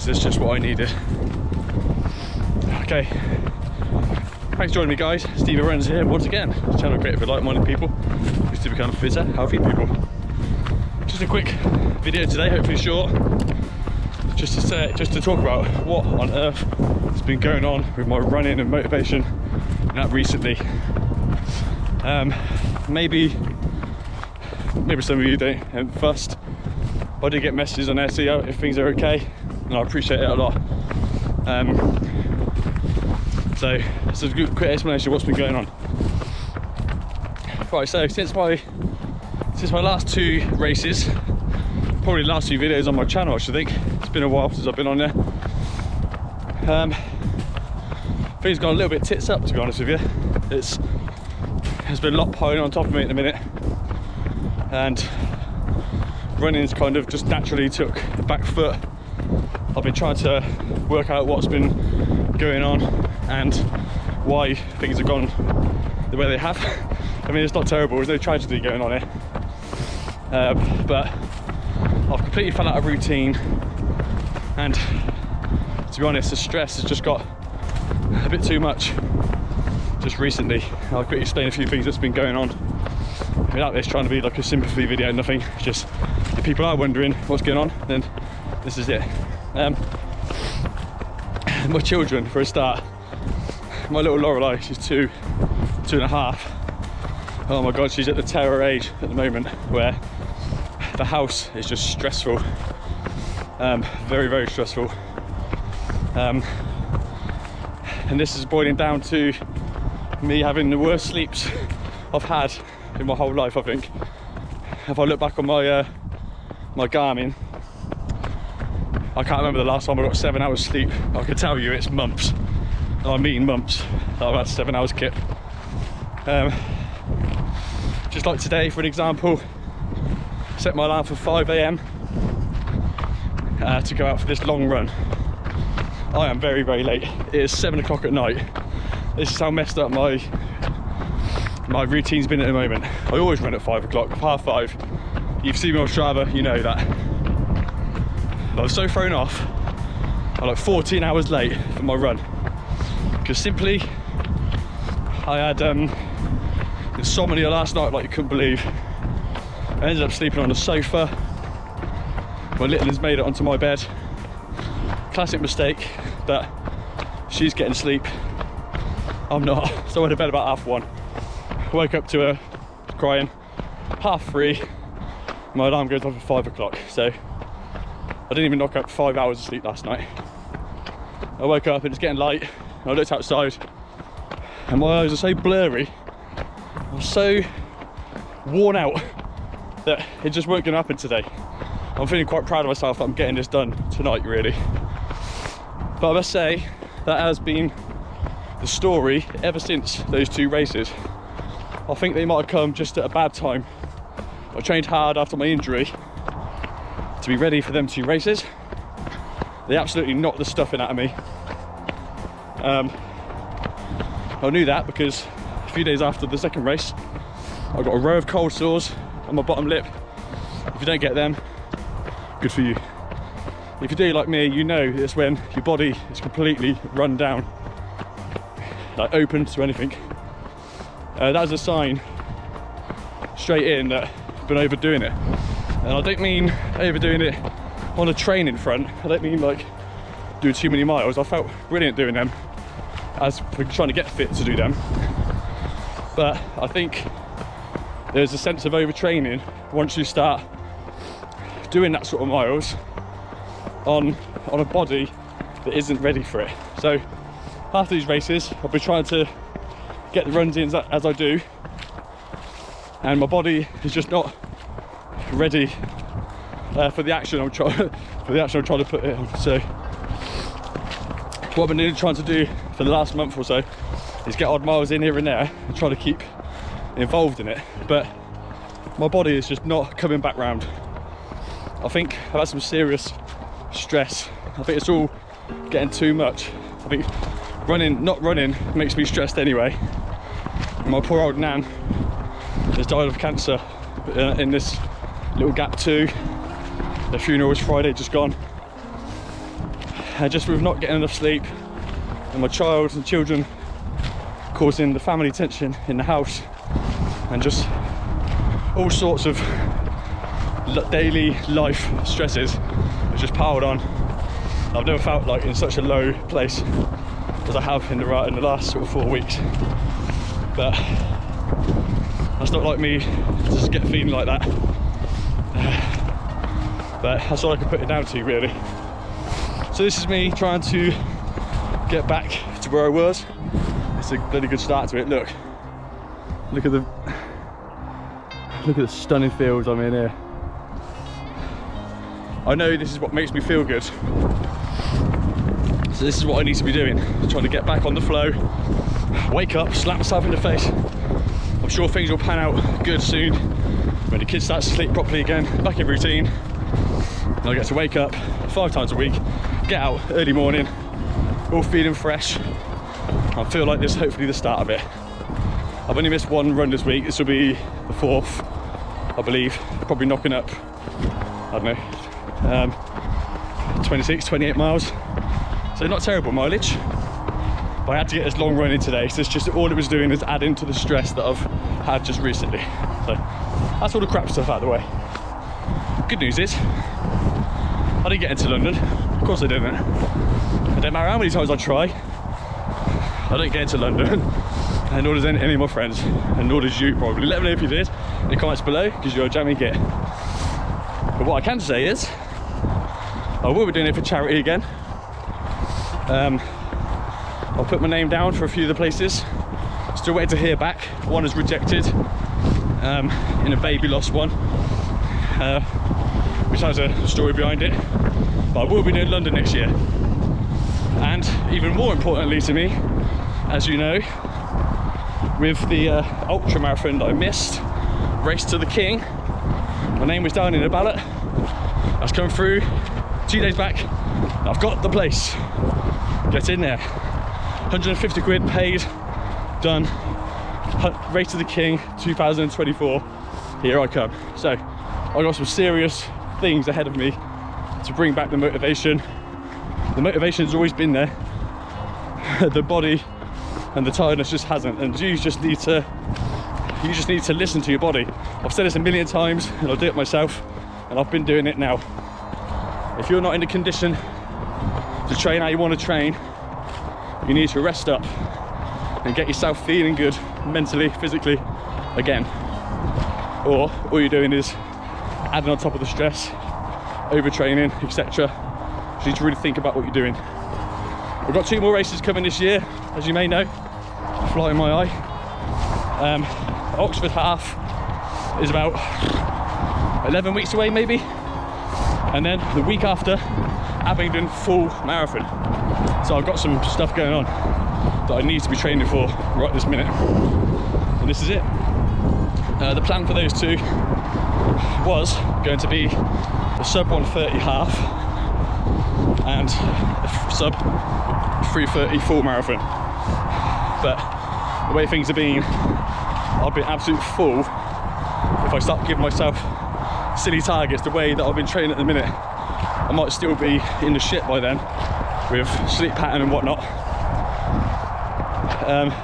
Is this just what I needed? Okay. Thanks for joining me, guys. Stevo runs here once again. Channel created for like-minded people who to become fitter, healthy people. Just a quick video today, hopefully short. Just to talk about what on earth has been going on with my running and motivation and that recently. Maybe some of you don't fussed. I do get messages on there, see if things are okay, and I appreciate it a lot. So this is a good quick explanation of what's been going on. Right, so since my last 2 races, probably the last few videos on my channel, I should think. It's been a while since I've been on there. Things gone a little bit tits up, to be honest with you. There's been a lot piling on top of me at the minute, and running's kind of just naturally took a back foot. I've been trying to work out what's been going on and why things have gone the way they have. I mean, it's not terrible, there's no tragedy going on here, but I've completely fell out of routine, and to be honest, the stress has just got a bit too much just recently. I'll quickly explain a few things that's been going on without this trying to be like a sympathy video, nothing. Just if people are wondering what's going on, then this is it. My children, for a start, my little Lorelei, she's 2.5. Oh my god, she's at the terror age at the moment where the house is just stressful, very, very stressful, and this is boiling down to me having the worst sleeps I've had in my whole life, I think. If I look back on my my Garmin, I can't remember the last time I got 7 hours sleep. I can tell you it's months, and I mean months, I've had 7 hours kip. Just like today, for an example, set my alarm for 5 AM to go out for this long run. I am very, very late. It is 7 o'clock at night. This is how messed up my routine's been at the moment. I always run at 5 o'clock, 5:30. You've seen me on Strava, you know that. I was so thrown off. I'm like 14 hours late for my run because simply I had insomnia last night like you couldn't believe. I ended up sleeping on the sofa. My little has made it onto my bed. Classic mistake that she's getting sleep, I'm not. So I went to bed about 1:30. Woke up to her crying, 3:30. My alarm goes off at 5 o'clock. So I didn't even knock up 5 hours of sleep last night. I woke up and it's getting light. I looked outside and my eyes are so blurry. I'm so worn out that it just weren't going to happen today. I'm feeling quite proud of myself that I'm getting this done tonight, really. But I must say, that has been the story ever since those 2 races. I think they might have come just at a bad time. I trained hard after my injury to be ready for them 2 races. They absolutely knocked the stuffing out of me. I knew that because a few days after the second race, I got a row of cold sores on my bottom lip. If you don't get them, good for you. If you do like me, you know it's when your body is completely run down, like open to anything. That's a sign straight in that I've been overdoing it. And I don't mean overdoing it on a training front. I don't mean like doing too many miles. I felt brilliant doing them as for trying to get fit to do them. But I think there's a sense of overtraining once you start doing that sort of miles on a body that isn't ready for it. So after these races, I've been trying to get the runs in as I do, and my body is just not ready for the action I'm trying to put it on. So what I've been trying to do for the last month or so is get odd miles in here and there and try to keep involved in it, but my body is just not coming back round. I think I've had some serious stress. I think it's all getting too much. I think not running makes me stressed anyway. My poor old nan has died of cancer in this little gap too. The funeral was Friday, just gone. just with not getting enough sleep, and my child and children causing the family tension in the house, and just all sorts of daily life stresses have just piled on. I've never felt like in such a low place as I have in the last sort of 4 weeks. But that's not like me to just get feeling like that. But that's all I can put it down to, really. So this is me trying to get back to where I was. It's a bloody good start to it. Look at the stunning fields I'm in here. I know this is what makes me feel good. So this is what I need to be doing. Trying to get back on the flow, wake up, slap myself in the face. I'm sure things will pan out good soon when the kids start to sleep properly again, back in routine. And I get to wake up 5 times a week, get out early morning, all feeling fresh. I feel like this is hopefully the start of it. I've only missed 1 run this week. This will be the 4th, I believe. Probably knocking up, I don't know, 26, 28 miles. So not terrible mileage. But I had to get this long run in today, so it's just all it was doing is adding to the stress that I've had just recently. So that's all the crap stuff out of the way. Good news is, I didn't get into London. Of course I didn't. It don't matter how many times I try, I don't get into London. And nor does any of my friends, and nor does you probably. Let me know if you did in the comments below, because you're a jammy git. But what I can say is, I will be doing it for charity again. I'll put my name down for a few of the places. Still waiting to hear back. One is rejected in a baby loss one, which has a story behind it. But I will be doing London next year. And even more importantly to me, as you know, with the ultra marathon that I missed, Race to the King, my name was down in a ballot. That's come through 2 days back. I've got the place. Get in there. 150 quid paid, done. Race to the King 2024. Here I come. So I got some serious things ahead of me to bring back the motivation. The motivation's always been there. The body and the tiredness just hasn't, and you just need to listen to your body. I've said this a million times, and I'll do it myself, and I've been doing it now. If you're not in the condition to train how you want to train, you need to rest up and get yourself feeling good mentally, physically again. Or all you're doing is adding on top of the stress, overtraining, etc. You need to really think about what you're doing. We've got 2 more races coming this year, as you may know. Fly in my eye. Oxford half is about 11 weeks away maybe, and then the week after, Abingdon full marathon. So I've got some stuff going on that I need to be training for right this minute, and this is it. The plan for those 2 was going to be a sub 130 half and a sub 330 full marathon. But the way things have been, I'll be absolute fool if I start giving myself silly targets the way that I've been training at the minute. I might still be in the shit by then with sleep pattern and whatnot.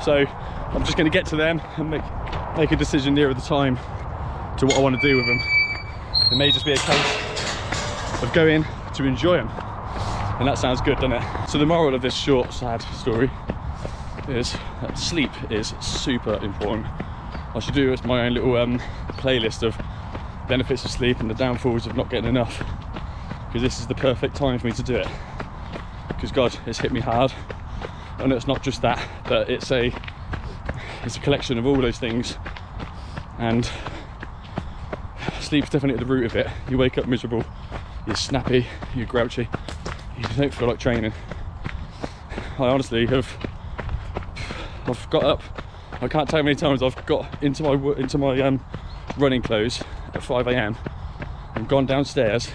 So I'm just going to get to them and make a decision nearer the time to what I want to do with them. It may just be a case of going to enjoy them, and that sounds good, doesn't it? So the moral of this short, sad story is that sleep is super important. I should do my own little playlist of benefits of sleep and the downfalls of not getting enough, because this is the perfect time for me to do it. Because God, it's hit me hard. I know it's not just that, but it's a collection of all those things, and sleep's definitely at the root of it. You wake up miserable, you're snappy, you're grouchy, you don't feel like training. I honestly I've got up, I can't tell you how many times I've got into my running clothes at 5 AM and gone downstairs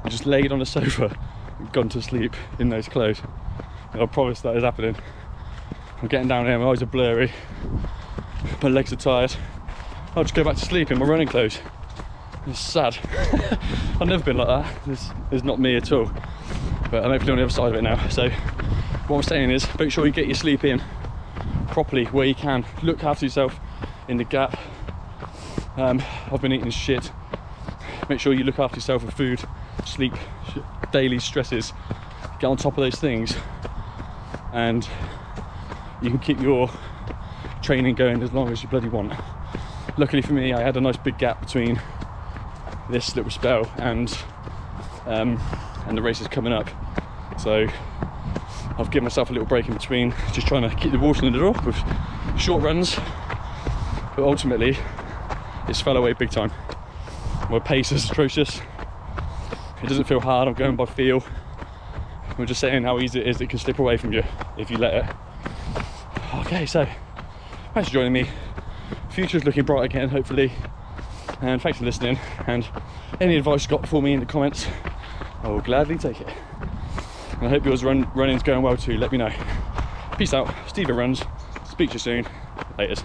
and just laid on a sofa and gone to sleep in those clothes. And I promise that is happening. I'm getting down here, my eyes are blurry, my legs are tired. I'll just go back to sleep in my running clothes. It's sad. I've never been like that. This is not me at all. but I'm hopefully on the other side of it now. So what I'm saying is, make sure you get your sleep in properly where you can. Look after yourself in the gap. I've been eating shit. Make sure you look after yourself with food, sleep, daily stresses. Get on top of those things, and you can keep your training going as long as you bloody want. Luckily for me, I had a nice big gap between this little spell and the races coming up, so I've given myself a little break in between, just trying to keep the water in the door with short runs. But ultimately it's fell away big time. My pace is atrocious. It doesn't feel hard, I'm going by feel. We're just saying how easy it is, it can slip away from you if you let it. Okay, so thanks for joining me. Future's looking bright again, hopefully. And thanks for listening. And any advice you got for me in the comments, I will gladly take it. And I hope yours running's going well too. Let me know. Peace out. Stevo runs. Speak to you soon. Laters.